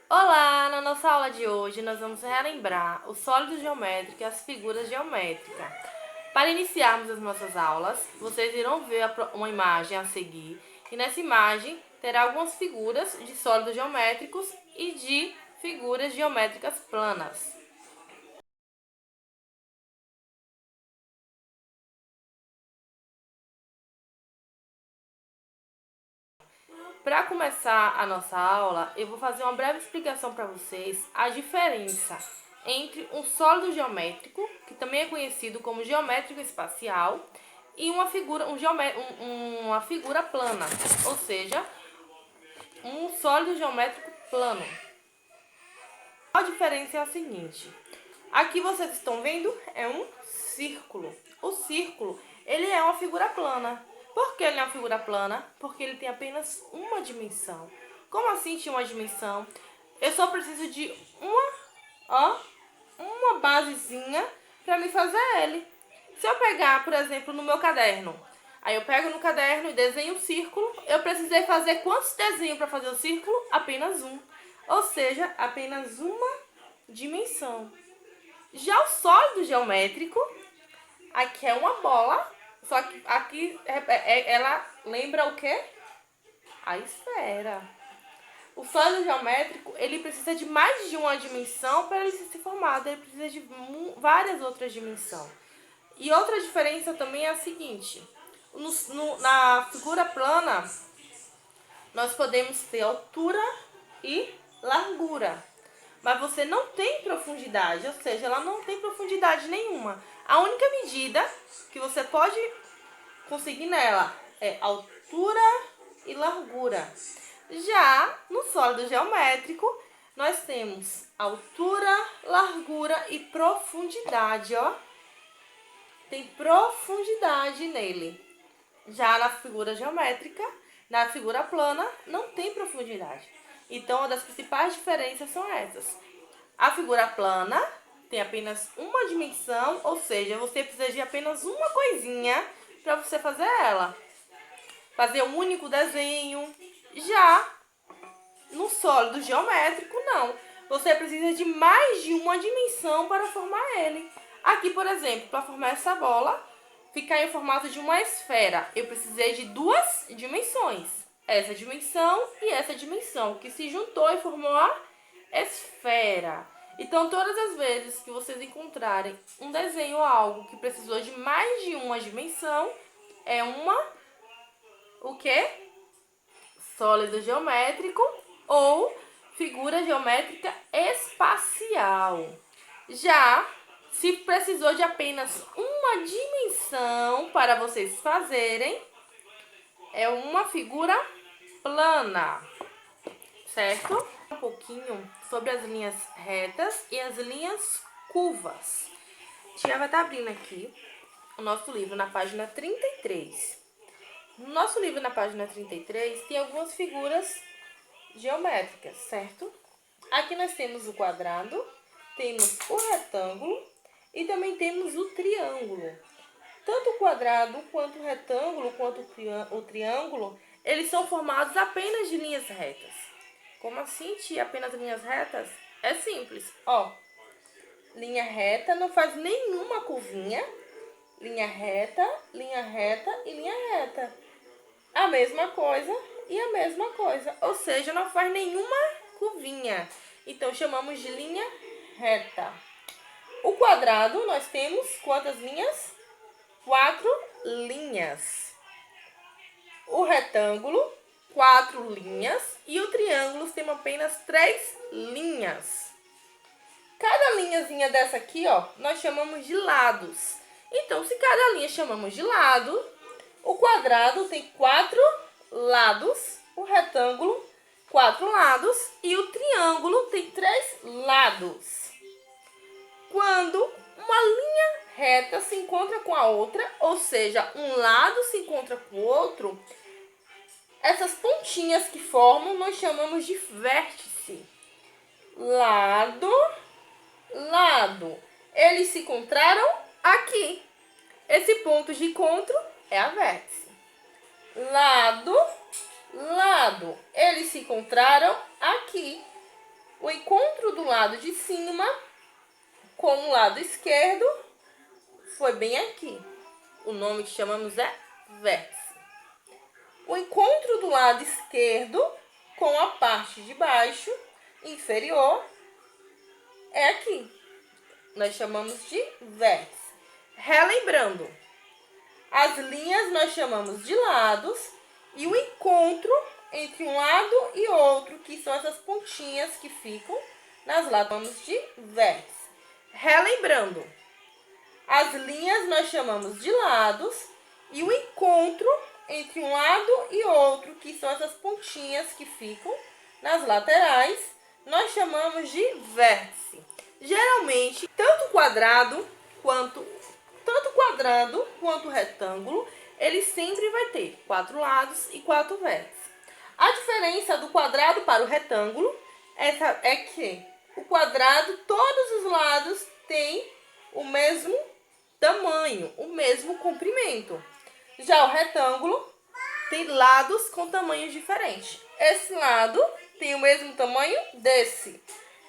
Olá! Na nossa aula de hoje nós vamos relembrar os sólidos geométricos e as figuras geométricas. Para iniciarmos as nossas aulas, vocês irão ver uma imagem a seguir e nessa imagem terá algumas figuras de sólidos geométricos e de figuras geométricas planas. Para começar a nossa aula, eu vou fazer uma breve explicação para vocês a diferença entre um sólido geométrico, que também é conhecido como geométrico espacial, e uma figura plana, ou seja, um sólido geométrico plano. A diferença é a seguinte: aqui vocês estão vendo é um círculo. O círculo, ele é uma figura plana. Por que ele é uma figura plana? Porque ele tem apenas uma dimensão. Como assim tinha uma dimensão? Eu só preciso de uma basezinha para me fazer ele. Se eu pegar, por exemplo, no meu caderno, aí eu pego no caderno e desenho um círculo, eu precisei fazer quantos desenhos para fazer o círculo? Apenas um. Ou seja, apenas uma dimensão. Já o sólido geométrico, aqui é uma bola, só que aqui ela lembra o quê? A esfera. O sólido geométrico, ele precisa de mais de uma dimensão para ele ser formado, ele precisa de várias outras dimensões. E outra diferença também é a seguinte: na figura plana, nós podemos ter altura e largura, mas você não tem profundidade, ou seja, ela não tem profundidade nenhuma. A única medida que você pode conseguir nela é altura e largura. Já no sólido geométrico, nós temos altura, largura e profundidade, ó. Tem profundidade nele. Já na figura geométrica, na figura plana, não tem profundidade. Então, uma das principais diferenças são essas. A figura plana tem apenas uma dimensão, ou seja, você precisa de apenas uma coisinha para você fazer ela. Fazer um único desenho. Já no sólido geométrico, não. Você precisa de mais de uma dimensão para formar ele. Aqui, por exemplo, para formar essa bola, ficar em formato de uma esfera, eu precisei de duas dimensões. Essa dimensão e essa dimensão, que se juntou e formou a esfera. Então, todas as vezes que vocês encontrarem um desenho ou algo que precisou de mais de uma dimensão, é o quê? Sólido geométrico ou figura geométrica espacial. Já se precisou de apenas uma dimensão para vocês fazerem, é uma figura plana, certo? Um pouquinho sobre as linhas retas e as linhas curvas. A tia vai estar abrindo aqui o nosso livro na página 33. No nosso livro na página 33 tem algumas figuras geométricas, certo? Aqui nós temos o quadrado, temos o retângulo e também temos o triângulo. Tanto o quadrado, quanto o retângulo, quanto o triângulo, eles são formados apenas de linhas retas. Como assim, tia? Apenas linhas retas? É simples, ó. Linha reta não faz nenhuma curvinha. Linha reta e linha reta. A mesma coisa e a mesma coisa. Ou seja, não faz nenhuma curvinha. Então, chamamos de linha reta. O quadrado, nós temos quantas linhas? 4 linhas. O retângulo, 4 linhas. E o triângulo tem apenas 3 linhas. Cada linhazinha dessa aqui, ó, nós chamamos de lados. Então, se cada linha chamamos de lado, o quadrado tem 4 lados, o retângulo 4 lados e o triângulo tem 3 lados. Quando uma linha reta se encontra com a outra, ou seja, um lado se encontra com o outro, essas pontinhas que formam nós chamamos de vértice. Lado, lado. Eles se encontraram aqui. Esse ponto de encontro é a vértice. Lado, lado. Eles se encontraram aqui. O encontro do lado de cima com o lado esquerdo foi bem aqui. O nome que chamamos é vértice. O encontro do lado esquerdo com a parte de baixo inferior é aqui. Nós chamamos de vértice. Relembrando, as linhas nós chamamos de lados e o encontro entre um lado e outro, que são essas pontinhas que ficam nas lados, chamamos de vértice. Relembrando, as linhas nós chamamos de lados e o encontro entre um lado e outro, que são essas pontinhas que ficam nas laterais, nós chamamos de vértice. Geralmente, tanto quadrado quanto retângulo, ele sempre vai ter 4 lados e 4 vértices. A diferença do quadrado para o retângulo é que o quadrado, todos os lados têm o mesmo tamanho, o mesmo comprimento. Já o retângulo tem lados com tamanhos diferentes. Esse lado tem o mesmo tamanho desse,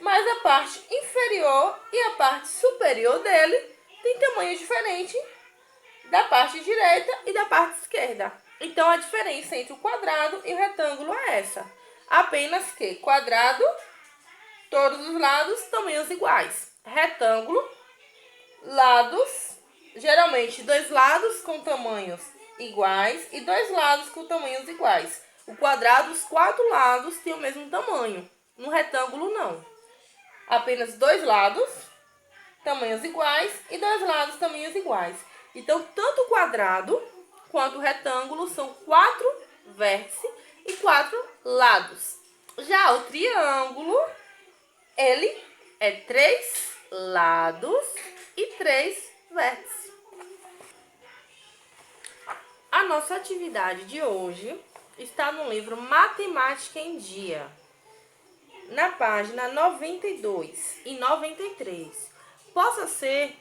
mas a parte inferior e a parte superior dele tem tamanho diferente da parte direita e da parte esquerda. Então, a diferença entre o quadrado e o retângulo é essa. Apenas que quadrado, todos os lados, tamanhos iguais. Retângulo, lados, geralmente 2 lados com tamanhos iguais e 2 lados com tamanhos iguais. O quadrado, os 4 lados têm o mesmo tamanho. No retângulo, não. Apenas 2 lados, tamanhos iguais, e 2 lados, tamanhos iguais. Então, tanto o quadrado quanto o retângulo são 4 vértices e 4 lados. Já o triângulo, ele é 3 lados e 3 vértices. A nossa atividade de hoje está no livro Matemática em Dia, na página 92 e 93. Possa ser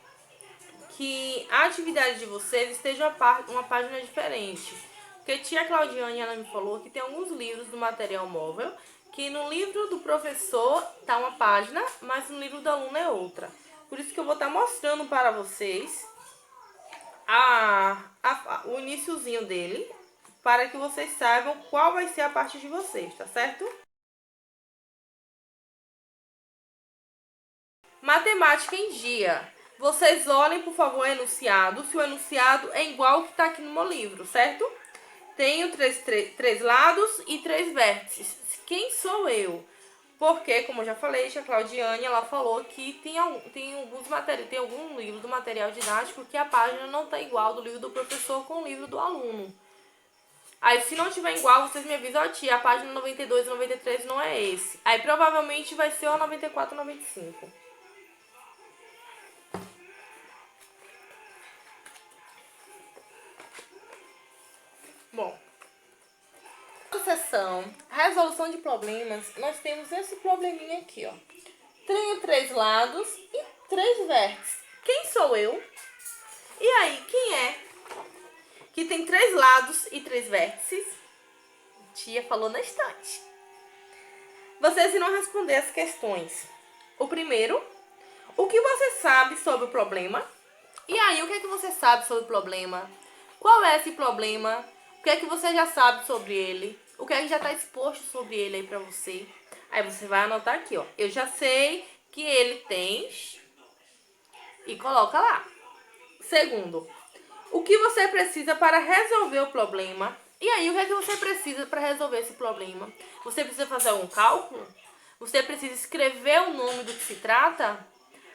que a atividade de vocês esteja uma página diferente, porque tia Claudiane, ela me falou que tem alguns livros do material móvel, que no livro do professor tá uma página, mas no livro do aluno é outra. Por isso que eu vou estar mostrando para vocês o iniciozinho dele, para que vocês saibam qual vai ser a parte de vocês, tá certo? Matemática em Dia. Vocês olhem, por favor, o enunciado, se o enunciado é igual ao que está aqui no meu livro, certo? Tenho 3 lados e 3 vértices. Quem sou eu? Porque, como eu já falei, a Claudiane, ela falou que tem algum livro do material didático que a página não está igual do livro do professor com o livro do aluno. Aí, se não tiver igual, vocês me avisam, ó, tia, a página 92 e 93 não é esse. Aí, provavelmente, vai ser o 94 e 95. Bom, na seção resolução de problemas, nós temos esse probleminha aqui, ó. Tenho 3 lados e 3 vértices. Quem sou eu? E aí, quem é que tem 3 lados e 3 vértices? Tia falou na estante. Vocês irão responder as questões. O primeiro, o que você sabe sobre o problema? E aí, o que é que você sabe sobre o problema? Qual é esse problema? O que é que você já sabe sobre ele? O que é que já está exposto sobre ele aí pra você? Aí você vai anotar aqui, ó. Eu já sei que ele tem... E coloca lá. Segundo, o que você precisa para resolver o problema? E aí, o que é que você precisa para resolver esse problema? Você precisa fazer um cálculo? Você precisa escrever o nome do que se trata?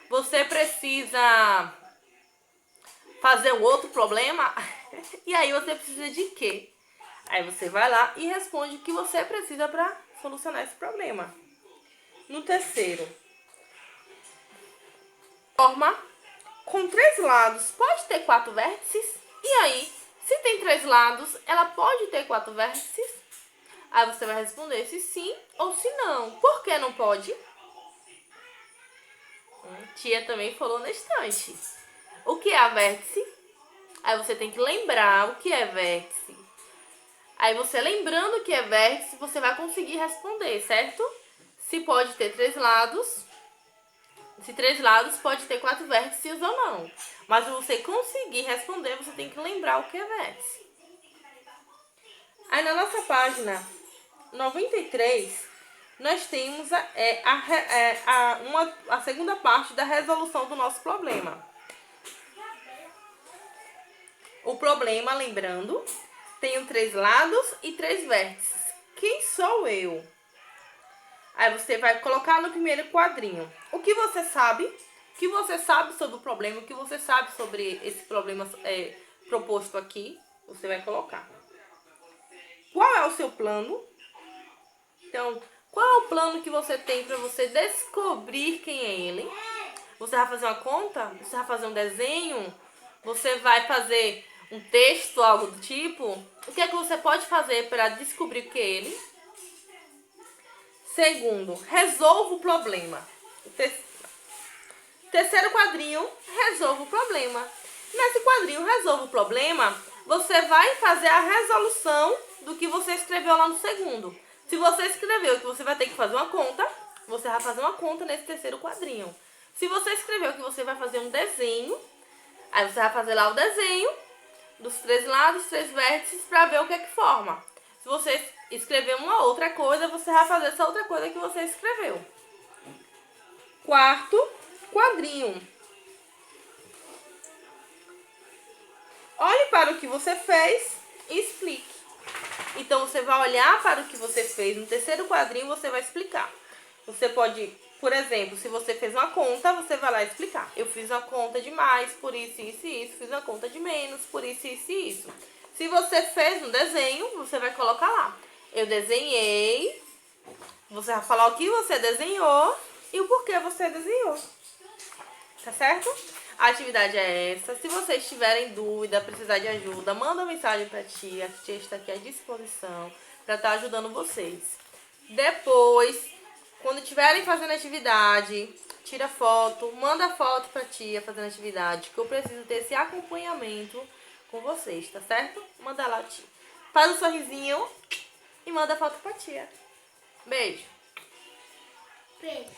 Você precisa fazer um outro problema? E aí, você precisa de quê? Aí você vai lá e responde o que você precisa para solucionar esse problema. No terceiro, forma com 3 lados pode ter 4 vértices? E aí, se tem 3 lados, ela pode ter 4 vértices? Aí você vai responder se sim ou se não. Por que não pode? Tia também falou na estante. O que é vértice? Aí você tem que lembrar o que é vértice. Aí você lembrando o que é vértice, você vai conseguir responder, certo? se pode ter 3 lados. Se 3 lados pode ter 4 vértices ou não. Mas se você conseguir responder, você tem que lembrar o que é vértice. Aí na nossa página 93, nós temos a segunda parte da resolução do nosso problema. O problema, lembrando, tem 3 lados e 3 vértices. Quem sou eu? Aí você vai colocar no primeiro quadrinho. O que você sabe? O que você sabe sobre o problema? O que você sabe sobre esse problema proposto aqui? Você vai colocar. Qual é o seu plano? Então, qual é o plano que você tem para você descobrir quem é ele? Você vai fazer uma conta? Você vai fazer um desenho? Você vai fazer um texto, algo do tipo? O que é que você pode fazer para descobrir o que é ele? Segundo, resolva o problema. Terceiro quadrinho, resolva o problema. Nesse quadrinho, resolva o problema, você vai fazer a resolução do que você escreveu lá no segundo. Se você escreveu que você vai ter que fazer uma conta, você vai fazer uma conta nesse terceiro quadrinho. Se você escreveu que você vai fazer um desenho, aí você vai fazer lá o desenho dos 3 lados, 3 vértices para ver o que é que forma. Se você escrever uma outra coisa, você vai fazer essa outra coisa que você escreveu. Quarto quadrinho. Olhe para o que você fez e explique. Então, você vai olhar para o que você fez. No terceiro quadrinho, você vai explicar. Você pode, por exemplo, se você fez uma conta, você vai lá explicar. Eu fiz uma conta de mais, por isso, isso e isso. Fiz uma conta de menos, por isso, isso e isso. Se você fez um desenho, você vai colocar lá. Eu desenhei. Você vai falar o que você desenhou e o porquê você desenhou. Tá certo? A atividade é essa. Se vocês tiverem dúvida, precisar de ajuda, manda uma mensagem pra tia. A tia está aqui à disposição para estar ajudando vocês. Depois, quando estiverem fazendo atividade, tira foto, manda foto pra tia fazendo atividade, que eu preciso ter esse acompanhamento com vocês, tá certo? Manda lá, tia. Faz um sorrisinho e manda foto pra tia. Beijo. Beijo.